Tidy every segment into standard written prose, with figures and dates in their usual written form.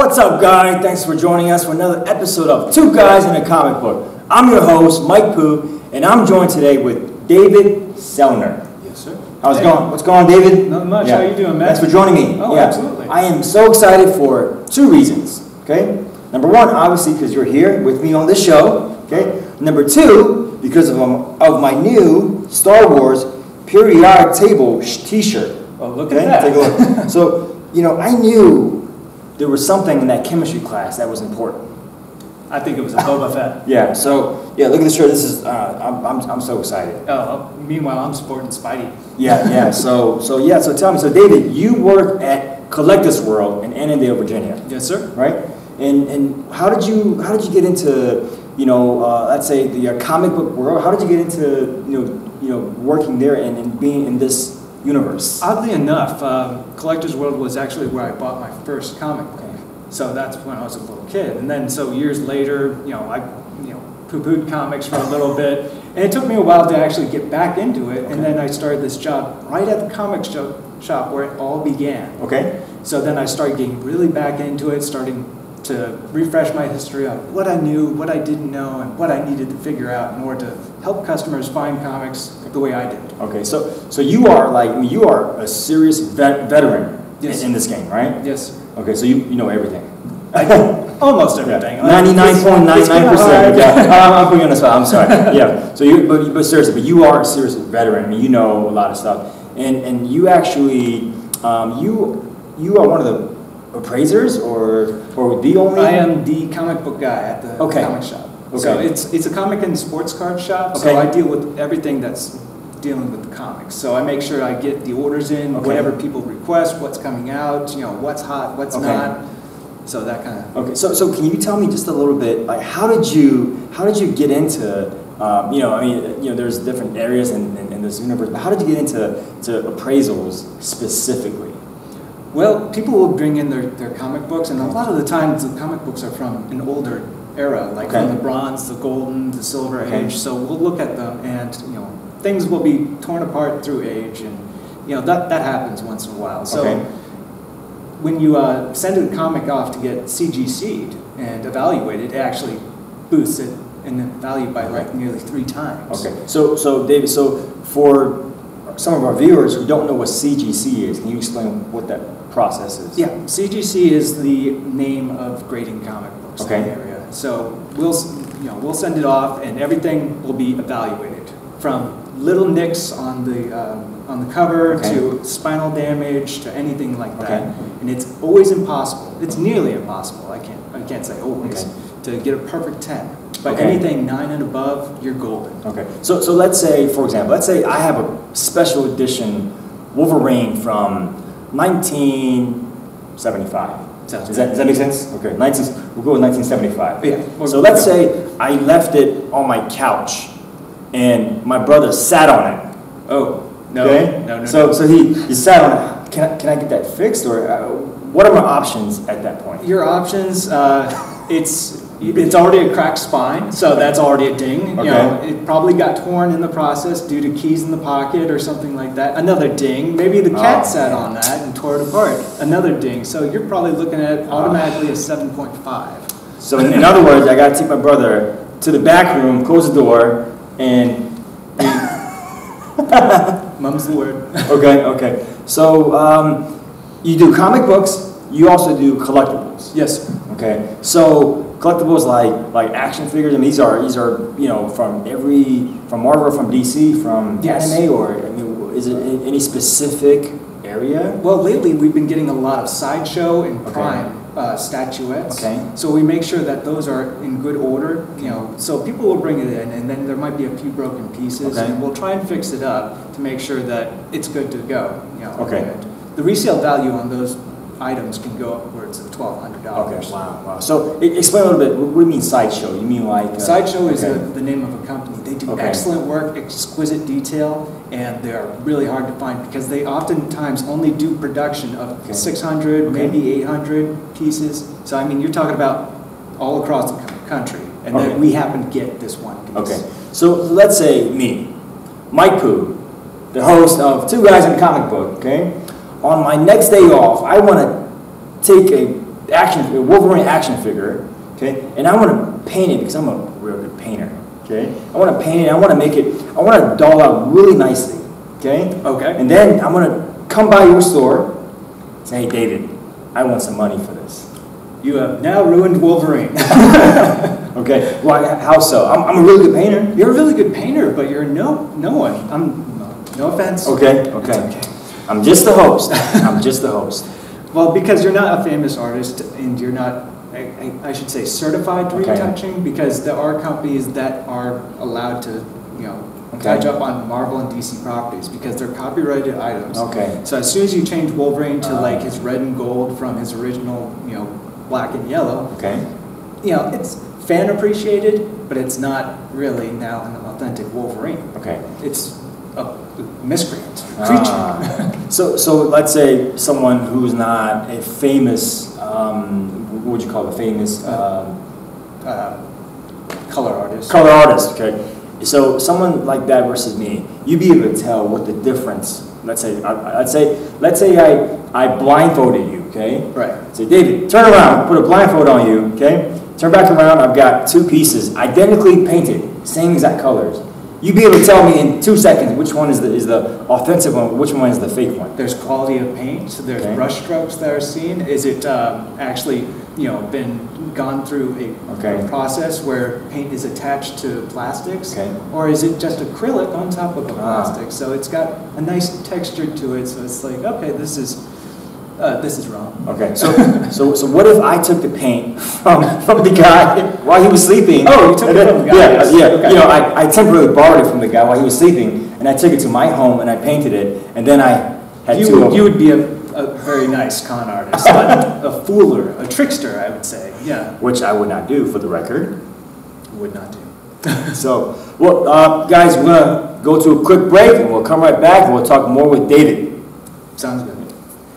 What's up, guys? Thanks for joining us for another episode of Two Guys in a Comic Book. I'm your host, Mike Pooh, and I'm joined today with David Sellner. Yes, sir. How's it going? What's going on, David? Not much. How you doing, man? Thanks for joining me. Oh, absolutely. I am so excited for two reasons, okay? Number one, obviously, because you're here with me on this show, okay? Number two, because of my new Star Wars periodic table t-shirt. Oh, look at that. Take a look. So, I knew there was something in that chemistry class that was important. I think it was a Boba Fett. Yeah. So look at this shirt. This is I'm so excited. Meanwhile, I'm sporting Spidey. Yeah. So tell me. So David, you work at Collectors World in Annandale, Virginia. Yes, sir. Right. And how did you get into let's say the comic book world? How did you get into working there and being in this universe? Oddly enough, Collectors World was actually where I bought my first comic book. So that's when I was a little kid. And then so years later, I poo-pooed comics for a little bit. And it took me a while to actually get back into it. Okay. And then I started this job right at the comic shop where it all began. Okay. So then I started getting really back into it, starting to refresh my history of what I knew, what I didn't know, and what I needed to figure out in order to help customers find comics the way I did. Okay, so you are you are a serious veteran in this game, right? Yes. Okay, so you know everything. I do almost everything. 99.99%. Yeah, I'm putting you on the spot. I'm sorry. Yeah. So but seriously, but you are a serious veteran. I mean, you know a lot of stuff, and you actually you are one of the appraisers or the only? I am the comic book guy at the comic shop. Okay. So it's a comic and sports card shop. Okay. So I deal with everything that's dealing with the comics. So I make sure I get the orders in, whatever people request, what's coming out, what's hot, what's not. So that kind of. Okay. So can you tell me just a little bit, like how did you get into there's different areas in this universe, but how did you get into appraisals specifically? Well, people will bring in their comic books, and a lot of the times the comic books are from an older era, like from the Bronze, the Golden, the Silver Age. So we'll look at them, and things will be torn apart through age, and that happens once in a while. So when you send a comic off to get CGC'd and evaluated, it actually boosts it in value by like nearly 3 times. Okay. So David, for some of our viewers who don't know what CGC is, can you explain what that process is? Yeah, CGC is the name of grading comic books in the area. So we'll send it off, and everything will be evaluated, from little nicks on the cover to spinal damage to anything like that. And it's always impossible. It's nearly impossible. I can't say always to get a perfect 10. But anything 9 and above, you're golden. Okay. So let's say, for example, I have a special edition Wolverine from 1975. Does that make sense? Okay. We'll go with 1975. Yeah. So let's say I left it on my couch, and my brother sat on it. Oh. No. Okay. No. So he sat on it. Can I get that fixed, or what are my options at that point? Your options, it's already a cracked spine, so that's already a ding. It probably got torn in the process due to keys in the pocket or something like that. Another ding. Maybe the cat sat on that and tore it apart. Another ding. So you're probably looking at automatically a 7.5. So in other words, I got to take my brother to the back room, close the door, and mum's the word. Okay. So you do comic books. You also do collectibles. Yes. Okay. So collectibles like action figures, and these are from Marvel, from DC, from anime, or is it in any specific area? Well, lately we've been getting a lot of Sideshow and Prime statuettes. Okay. So we make sure that those are in good order. So people will bring it in, and then there might be a few broken pieces, and we'll try and fix it up to make sure that it's good to go. The resale value on those items can go upwards of $1,200. Okay, wow. So explain a little bit, what do you mean Sideshow? You mean like... Sideshow is the name of a company. They do excellent work, exquisite detail, and they're really hard to find because they oftentimes only do production of 600, maybe 800 pieces. So I mean, you're talking about all across the country, and then we happen to get this one piece. Okay, so let's say me, Mike Pooh, the host of Two Guys in a Comic Book, on my next day off, I want to take Wolverine action figure, okay? And I want to paint it because I'm a real good painter, okay? I want to paint it, I want to doll out really nicely, okay? Okay. And then I'm going to come by your store and say, hey, David, I want some money for this. You have now ruined Wolverine. Okay, well, how so? I'm a really good painter. You're a really good painter, but you're no one. No offense. Okay. Okay. I'm just the host. I'm just the host. Well, because you're not a famous artist, and you're not, I should say, certified retouching, because there are companies that are allowed to, touch up on Marvel and DC properties because they're copyrighted items. Okay. So as soon as you change Wolverine to like his red and gold from his original, black and yellow, okay, it's fan appreciated, but it's not really now an authentic Wolverine. Okay. It's a miscreant creature. So let's say someone who's not a famous, what would you call it, famous color artist. Color artist, okay. So someone like that versus me, you'd be able to tell what the difference. Let's say I blindfolded you, okay? Right. Say, David, turn around, put a blindfold on you, okay? Turn back around, I've got two pieces, identically painted, same exact colors. You'd be able to tell me in 2 seconds which one is the authentic one, which one is the fake one. There's quality of paint, so there's brush strokes that are seen. Is it actually, been gone through a process where paint is attached to plastics? Okay. Or is it just acrylic on top of a plastic? So it's got a nice texture to it, so it's like, okay, this is wrong. Okay, so what if I took the paint from the guy while he was sleeping? Oh, you took it from the guy? Yeah. Okay. I temporarily borrowed it from the guy while he was sleeping, and I took it to my home and I painted it, and then I had You would be a very nice con artist, a fooler, a trickster, I would say. Yeah. Which I would not do, for the record. Would not do. So, well, guys, we're gonna go to a quick break, and we'll come right back, and we'll talk more with David. Sounds good.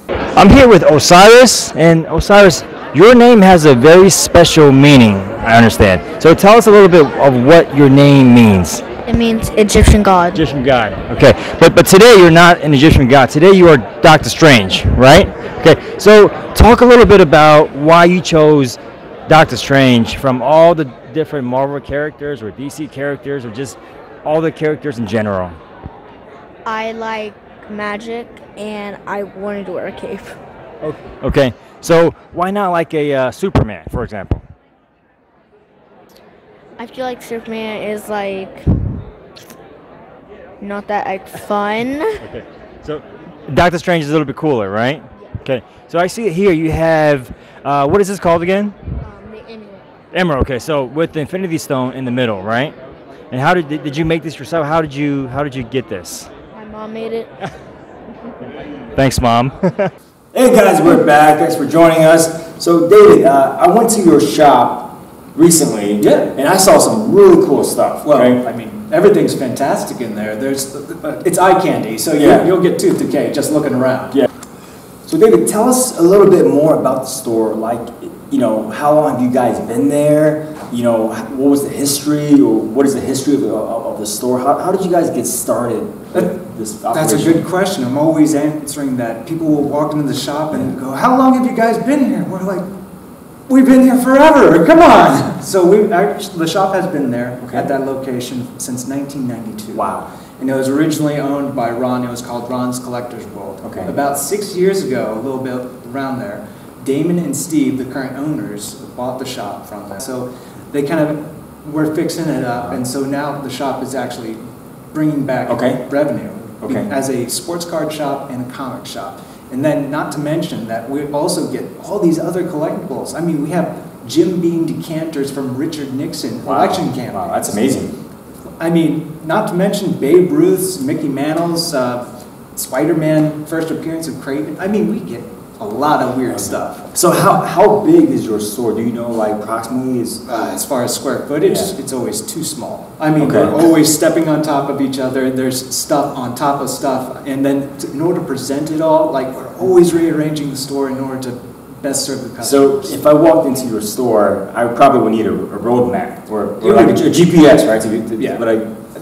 I'm here with Osiris, and Osiris, your name has a very special meaning, I understand. So tell us a little bit of what your name means. It means Egyptian god. Egyptian god, okay. But today you're not an Egyptian god. Today you are Doctor Strange, right? Okay, so talk a little bit about why you chose Doctor Strange from all the different Marvel characters or DC characters or just all the characters in general. I like magic, and I wanted to wear a cape. Okay, so why not like a Superman, for example? I feel like Superman is like not that like fun. Okay, so Doctor Strange is a little bit cooler, right? Yeah. Okay, so I see it here. You have what is this called again? The emerald. Emerald. Okay, so with the Infinity Stone in the middle, right? And how did you make this yourself? How did you get this? My mom made it. Thanks, Mom. Hey guys, we're back. Thanks for joining us. So David, I went to your shop recently, and I saw some really cool stuff. Well, right? I mean, everything's fantastic in there. It's eye candy, so you'll get tooth decay just looking around. Yeah. So David, tell us a little bit more about the store. Like, how long have you guys been there? What was the history, or what is the history of the store? How did you guys get started? That's a good question. I'm always answering that. People will walk into the shop and go, "How long have you guys been here?" We're like, "We've been here forever. Come on!" So the shop has been there at that location since 1992. Wow. And it was originally owned by Ron. It was called Ron's Collector's World. Okay. About 6 years ago, a little bit around there, Damon and Steve, the current owners, bought the shop from them. So they kind of were fixing it up, and so now the shop is actually bringing back revenue as a sports card shop and a comic shop. And then not to mention that we also get all these other collectibles. I mean, we have Jim Beam decanters from Richard Nixon election campaign. Wow, that's amazing. I mean, not to mention Babe Ruth's, Mickey Mantle's, Spider-Man first appearance of Craven. I mean, we get a lot of weird stuff. So how big is your store? Do you know, like, approximately? As far as square footage, it's always too small. I mean, we're always stepping on top of each other. There's stuff on top of stuff. And then in order to present it all, like, we're always rearranging the store in order to best serve the customers. So if I walked into your store, I probably would need a roadmap or like a GPS, right?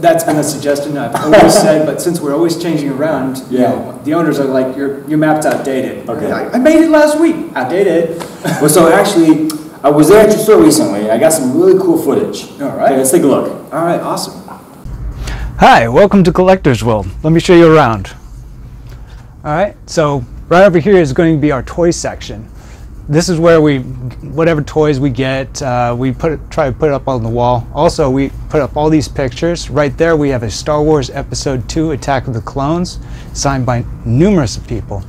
that's been a suggestion I've always said, but since we're always changing around, you know, the owners are like, your map's outdated. Okay. I made it last week. Outdated. Well, so actually, I was there at your store recently. I got some really cool footage. All right. Okay, let's take a look. All right, awesome. Hi, welcome to Collector's World. Let me show you around. All right, so right over here is going to be our toy section. This is where whatever toys we get, we try to put it up on the wall. Also, we put up all these pictures. Right there, we have a Star Wars Episode 2 Attack of the Clones, signed by numerous people.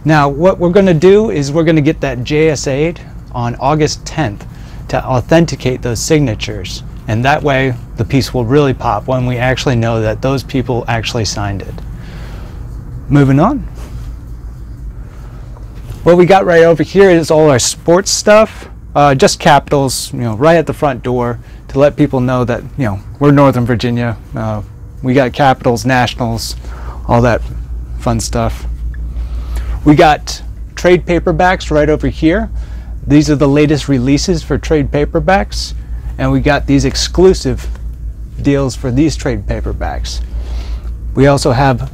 Now, what we're going to do is we're going to get that JSA'd on August 10th to authenticate those signatures. And that way, the piece will really pop when we actually know that those people actually signed it. Moving on. What we got right over here is all our sports stuff. Just Capitals, right at the front door to let people know that, we're Northern Virginia. We got Capitals, Nationals, all that fun stuff. We got trade paperbacks right over here. These are the latest releases for trade paperbacks. And we got these exclusive deals for these trade paperbacks. We also have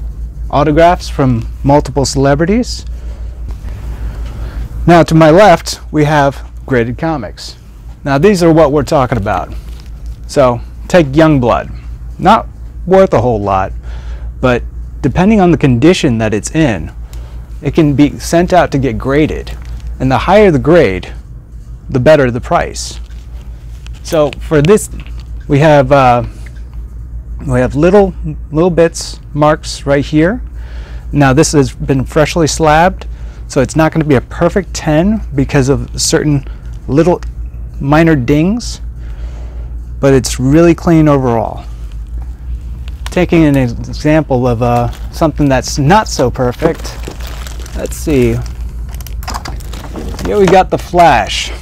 autographs from multiple celebrities. Now to my left, we have graded comics. Now these are what we're talking about. So take Youngblood. Not worth a whole lot, but depending on the condition that it's in, it can be sent out to get graded. And the higher the grade, the better the price. So for this, we have little bits marks right here. Now this has been freshly slabbed, so it's not going to be a perfect 10 because of certain little minor dings, but it's really clean overall. Taking an example of something that's not so perfect, let's see. Here we got The Flash.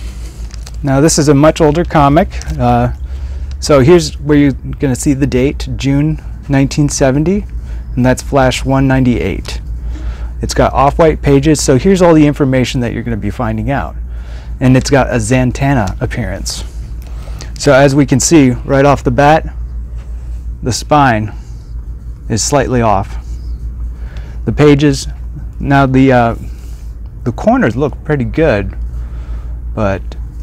Now this is a much older comic, so here's where you're going to see the date, June 1970, and that's Flash 198. It's got off-white pages, so here's all the information that you're going to be finding out. And it's got a Zatanna appearance. So as we can see right off the bat, the spine is slightly off. The pages, now the corners look pretty good, but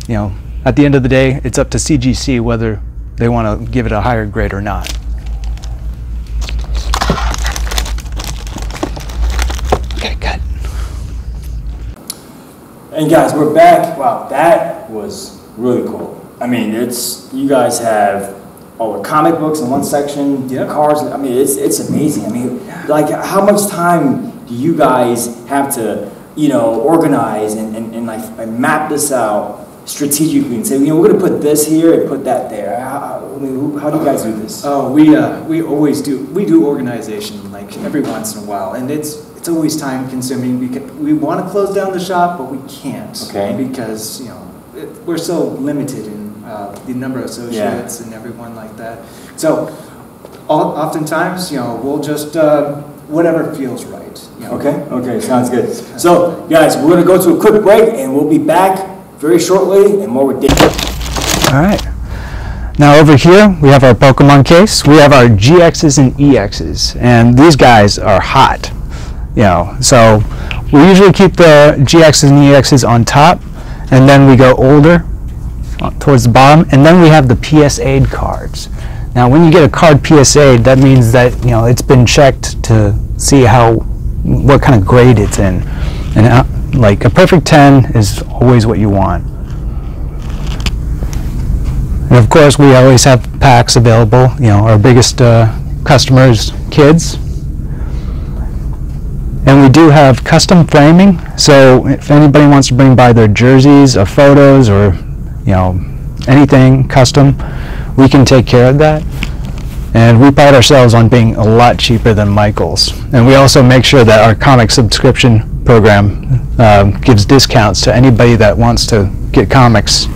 at the end of the day, it's up to CGC whether they want to give it a higher grade or not. Okay, good. And guys, we're back. Wow, that was really cool. I mean, you guys have all the comic books in one section, cars. I mean, it's amazing. I mean, like, how much time do you guys have to, organize and map this out strategically and say, we're going to put this here and put that there? How do you guys do this? Oh, we always do. We do organization like every once in a while, and it's always time consuming because we want to close down the shop, but we can't. Okay. Because we're so limited in the number of associates and everyone like that. So oftentimes, we'll just whatever feels right. Okay, sounds good. So, guys, we're going to go to a quick break, and we'll be back very shortly, and more ridiculous. All right. Now over here, we have our Pokemon case. We have our GXs and EXs, and these guys are hot. So we usually keep the GXs and EXs on top, and then we go older towards the bottom, and then we have the PSA'd cards. Now, when you get a card PSA'd, that means that it's been checked to see what kind of grade it's in, and like a perfect 10 is always what you want. And of course, we always have packs available. Our biggest customers, kids. And we do have custom framing, so if anybody wants to bring by their jerseys or photos or anything custom, we can take care of that. And we pride ourselves on being a lot cheaper than Michael's. And we also make sure that our comic subscription program gives discounts to anybody that wants to get comics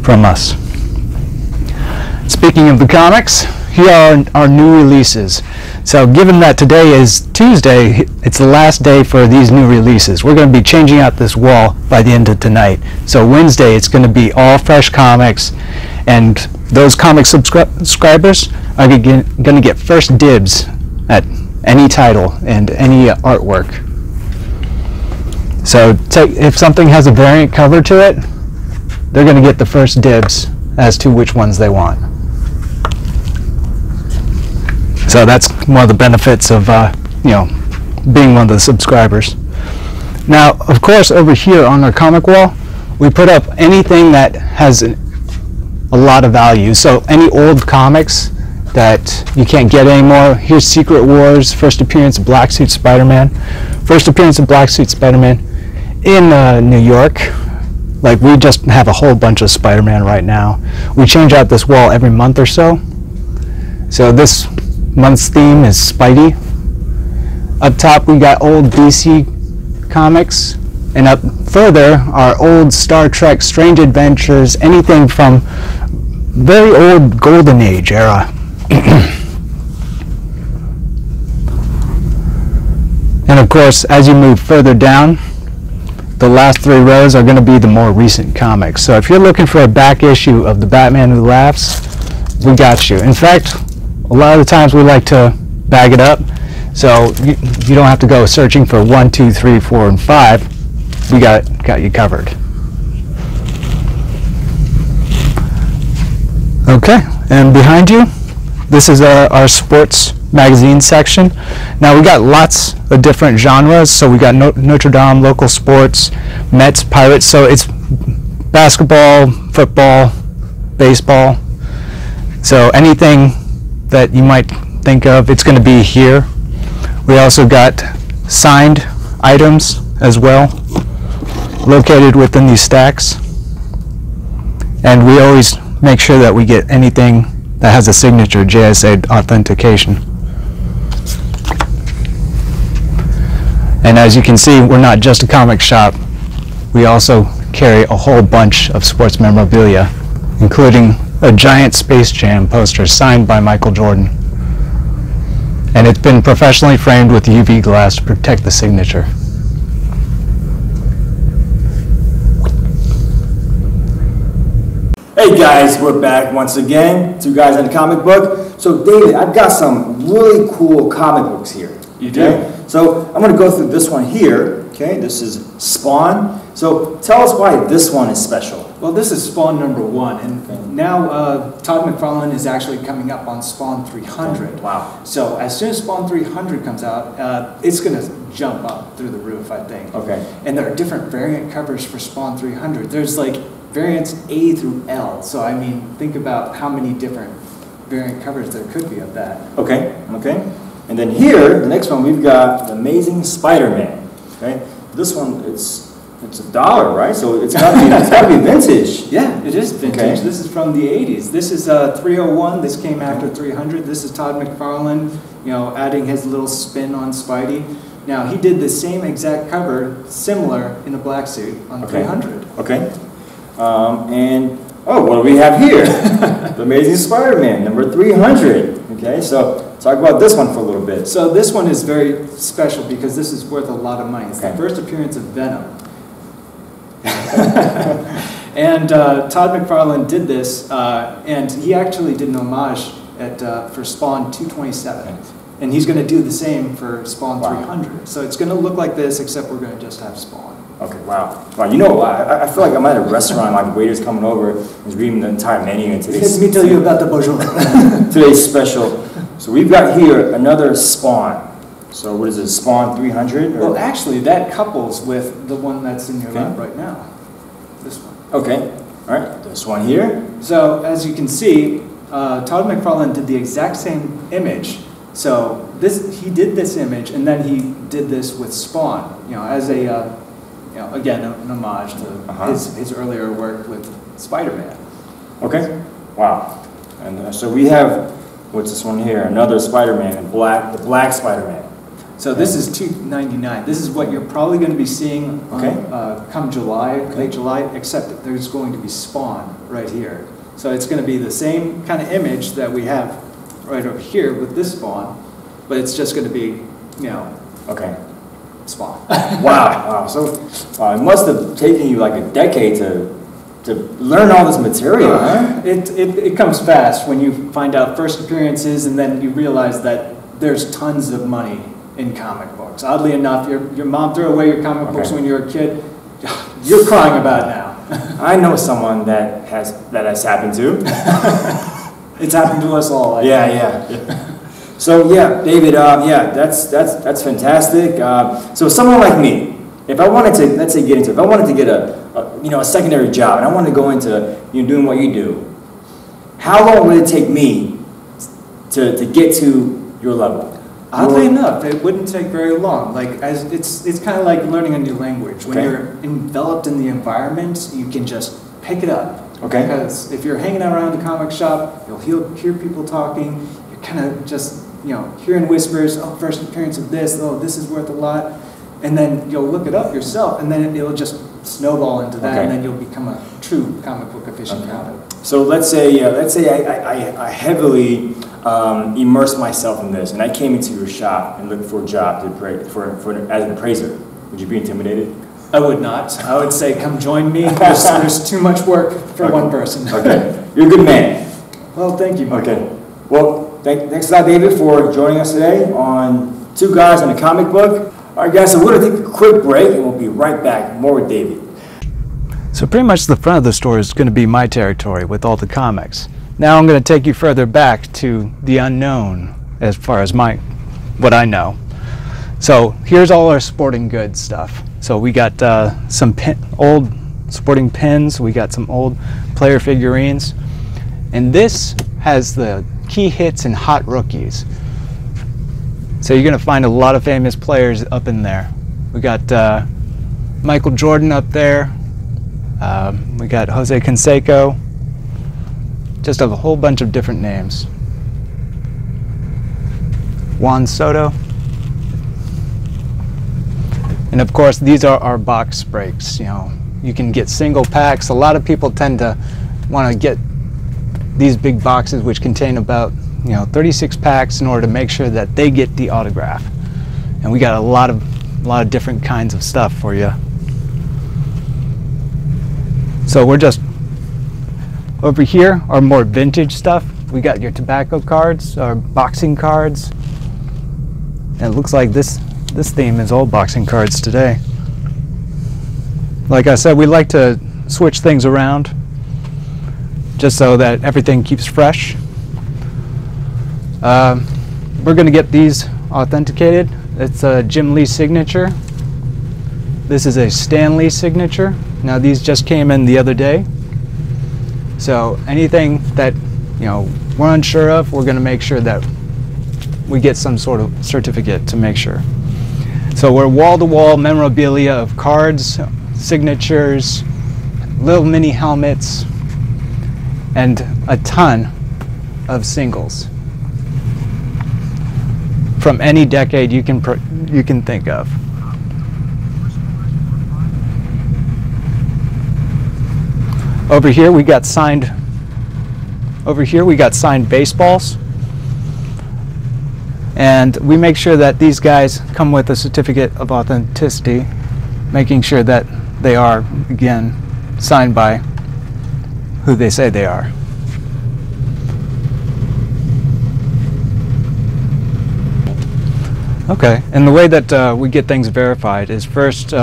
from us. Speaking of the comics, here are our new releases. So given that today is Tuesday, it's the last day for these new releases. We're going to be changing out this wall by the end of tonight. So Wednesday, it's going to be all fresh comics, And those comic subscribers are going to get first dibs at any title and any artwork. So if something has a variant cover to it, they're going to get the first dibs as to which ones they want. So that's one of the benefits of being one of the subscribers. Now, of course, over here on our comic wall, we put up anything that has a lot of value. So any old comics that you can't get anymore. Here's Secret Wars, first appearance of Black Suit Spider-Man. First appearance of Black Suit Spider-Man in New York. Like, we just have a whole bunch of Spider-Man right now. We change out this wall every month or so. So this month's theme is Spidey. Up top we got old DC comics, and up further are old Star Trek, Strange Adventures, anything from very old Golden Age era. And of course, as you move further down, the last 3 rows are going to be the more recent comics. So if you're looking for a back issue of The Batman Who Laughs, we got you. In fact, a lot of the times we like to bag it up, so you don't have to go searching for 1, 2, 3, 4, and 5. We got you covered. Okay, and behind you, this is our sports magazine section. Now we got lots of different genres. So we got Notre Dame, local sports, Mets, Pirates. So it's basketball, football, baseball. So anything that you might think of, it's going to be here. We also got signed items as well, located within these stacks. And we always make sure that we get anything that has a signature JSA authentication. And as you can see, we're not just a comic shop. We also carry a whole bunch of sports memorabilia, including a giant Space Jam poster signed by Michael Jordan. And it's been professionally framed with UV glass to protect the signature. Hey guys, we're back once again. 2 guys in a comic book. So David, I've got some really cool comic books here. You do? So I'm going to go through this one here. Okay, this is Spawn. So tell us why this one is special. Well, this is Spawn #1, and now Todd McFarlane is actually coming up on Spawn 300. Wow. So as soon as Spawn 300 comes out, it's going to jump up through the roof, I think. Okay. And there are different variant covers for Spawn 300. There's like variants A through L. So I mean, think about how many different variant covers there could be of that. Okay, okay. And then here, the next one, we've got The Amazing Spider-Man. Okay, this one, it's $1, right? So it's got to be vintage. Yeah, it is vintage. Okay. This is from the 80s. This is 301. This came after 300. This is Todd McFarlane, adding his little spin on Spidey. Now, he did the same exact cover, similar in a black suit on 300. Okay. And, what do we have here? The Amazing Spider-Man, number 300. Okay, so talk about this one for a little bit. So this one is very special because this is worth a lot of money. It's Okay. the first appearance of Venom. And Todd McFarlane did this, and he actually did an homage for Spawn 227. And he's going to do the same for Spawn 300. So it's going to look like this, except we're going to just have Spawn. Okay, wow. Wow, you know, I feel like I'm at a restaurant, like the waiter's coming over and he's reading the entire menu and Let me tell you about the bonjour. today's special. So we've got here another Spawn. So what is it, Spawn 300? Well, actually, that couples with the one that's in your lap right now. This one. Okay, all right, this one here. So as you can see, Todd McFarlane did the exact same image. So he did this image, and then he did this with Spawn, as a, again, an homage to his earlier work with Spider-Man. Okay, wow. And so we have, what's this one here? Another Spider-Man, the black Spider-Man. So this is $2.99. This is what you're probably going to be seeing come July, late July, except that there's going to be Spawn right here. So it's going to be the same kind of image that we have right over here with this Spawn, but it's just going to be, Spawn. Wow. So it must have taken you like a decade to to learn all this material, huh? It comes fast when you find out first appearances, and then you realize that there's tons of money in comic books. Oddly enough, your mom threw away your comic books when you were a kid. You're crying about it now. I know someone that has happened to. It's happened to us all. Yeah. So yeah, David, that's fantastic. So someone like me, if I wanted to, let's say, if I wanted to get a secondary job, and I wanted to go into doing what you do, how long would it take me to get to your level? Oddly enough, it wouldn't take very long. It's kind of like learning a new language. When you're enveloped in the environment, you can just pick it up. Okay. Because if you're hanging out around the comic shop, you'll hear people talking. You're kind of just hearing whispers. Oh, first appearance of this. Oh, this is worth a lot. And then you'll look it up yourself, and then it'll just snowball into that, and then you'll become a true comic book aficionado. So let's say I heavily immerse myself in this, and I came into your shop and looked for a job as an appraiser. Would you be intimidated? I would not. I would say, come join me. There's too much work for one person. Okay. You're a good man. Well, thank you, Mike. Okay. Well, thanks a lot, David, for joining us today on Two Guys and a Comic Book. All right, guys, so we're going to take a quick break, and we'll be right back. More with David. So pretty much the front of the store is going to be my territory with all the comics. Now I'm going to take you further back to the unknown as far as what I know. So here's all our sporting goods stuff. So we got some old sporting pins, we got some old player figurines, and this has the key hits and hot rookies. So you're going to find a lot of famous players up in there. We got Michael Jordan up there. We got Jose Canseco. Just a whole bunch of different names. Juan Soto. And of course, these are our box breaks. You can get single packs. A lot of people tend to want to get these big boxes, which contain about 36 packs, in order to make sure that they get the autograph. And we got a lot of different kinds of stuff for you. So we're just over here are more vintage stuff. We got your tobacco cards, our boxing cards. And it looks like this theme is all boxing cards today. Like I said, we like to switch things around just so that everything keeps fresh. We're going to get these authenticated. It's a Jim Lee signature. This is a Stan Lee signature. Now these just came in the other day. So anything that we're unsure of, we're going to make sure that we get some sort of certificate to make sure. So we're wall-to-wall memorabilia of cards, signatures, little mini helmets, and a ton of singles from any decade you can think of. Over here we got signed baseballs, and we make sure that these guys come with a certificate of authenticity, making sure that they are, again, signed by who they say they are. Okay, and the way that we get things verified is first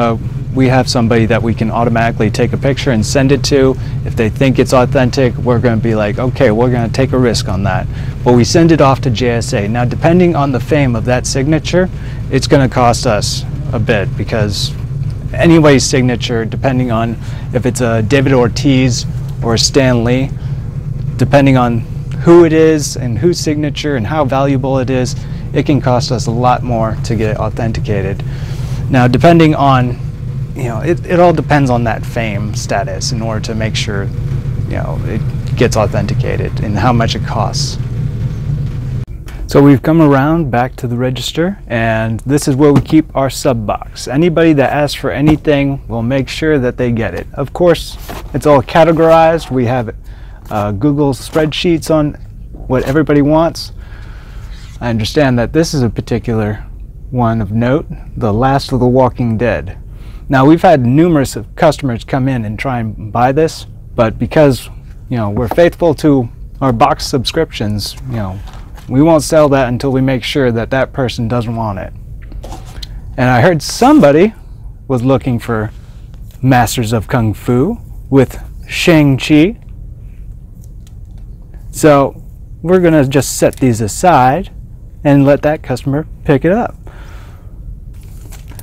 we have somebody that we can automatically take a picture and send it to. If they think it's authentic, we're going to be like, okay, we're going to take a risk on that. But we send it off to JSA. Now, depending on the fame of that signature, it's going to cost us a bit, because anybody's signature, depending on if it's a David Ortiz or a Stan Lee, depending on who it is and whose signature and how valuable it is, it can cost us a lot more to get it authenticated. Now, depending on, it all depends on that fame status in order to make sure, it gets authenticated and how much it costs. So we've come around back to the register, and this is where we keep our sub box. Anybody that asks for anything, we'll make sure that they get it. Of course, it's all categorized. We have Google spreadsheets on what everybody wants. I understand that this is a particular one of note, The Last of the Walking Dead. Now, we've had numerous of customers come in and try and buy this, But because, we're faithful to our box subscriptions, we won't sell that until we make sure that that person doesn't want it. And I heard somebody was looking for Masters of Kung Fu with Shang-Chi. So we're going to just set these aside and let that customer pick it up.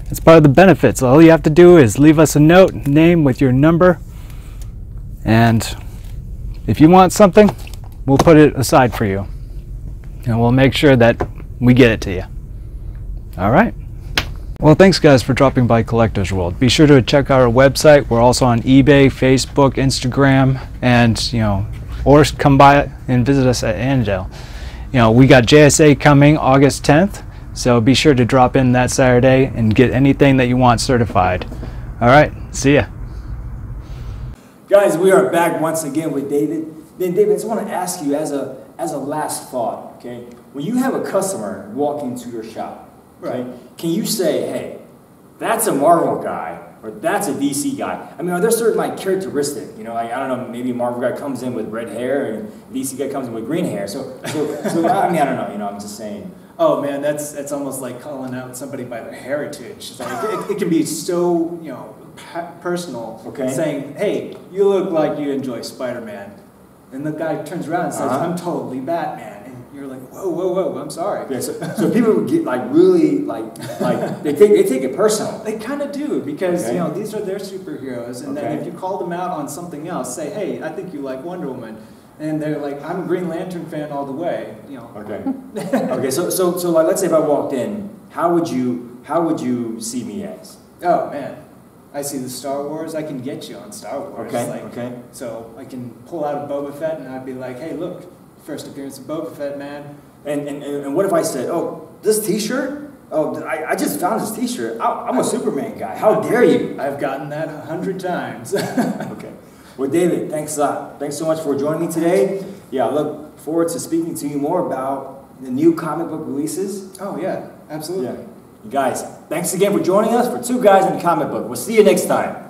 It's part of the benefits. All you have to do is leave us a note, name with your number, and if you want something, we'll put it aside for you. And we'll make sure that we get it to you. All right. Well, thanks guys for dropping by Collector's World. Be sure to check out our website. We're also on eBay, Facebook, Instagram, and or come by and visit us at Annandale. We got JSA coming August 10th, so be sure to drop in that Saturday and get anything that you want certified. All right, see ya. Guys, we are back once again with David. Then David, I just want to ask you as a last thought, okay? When you have a customer walk into your shop, okay, right, can you say, hey, that's a Marvel guy, or that's a DC guy? I mean, are there certain characteristics? I don't know, maybe a Marvel guy comes in with red hair and a DC guy comes in with green hair. So I don't know, I'm just saying. Oh man, that's almost like calling out somebody by their heritage. It can be so, personal, okay, saying, hey, you look like you enjoy Spider-Man. And the guy turns around and says, I'm totally Batman. You're like, whoa, I'm sorry. Yeah, so people would get really they take it personal. They kind of do, because these are their superheroes, and then if you call them out on something else, say, hey, I think you like Wonder Woman, and they're like, I'm a Green Lantern fan all the way. Okay, so let's say if I walked in, how would you see me as? Oh man, I see the Star Wars. I can get you on Star Wars. Okay. So I can pull out a Boba Fett, and I'd be like, hey, look. First appearance of Boba Fett, man. And what if I said, oh, this T-shirt? Oh, I just found this T-shirt. I'm a Superman guy. How dare you? I've gotten that 100 times. Okay. Well, David, thanks a lot. Thanks so much for joining me today. Yeah, I look forward to speaking to you more about the new comic book releases. Oh, yeah, absolutely. Yeah. You guys, thanks again for joining us for Two Guys in the Comic Book. We'll see you next time.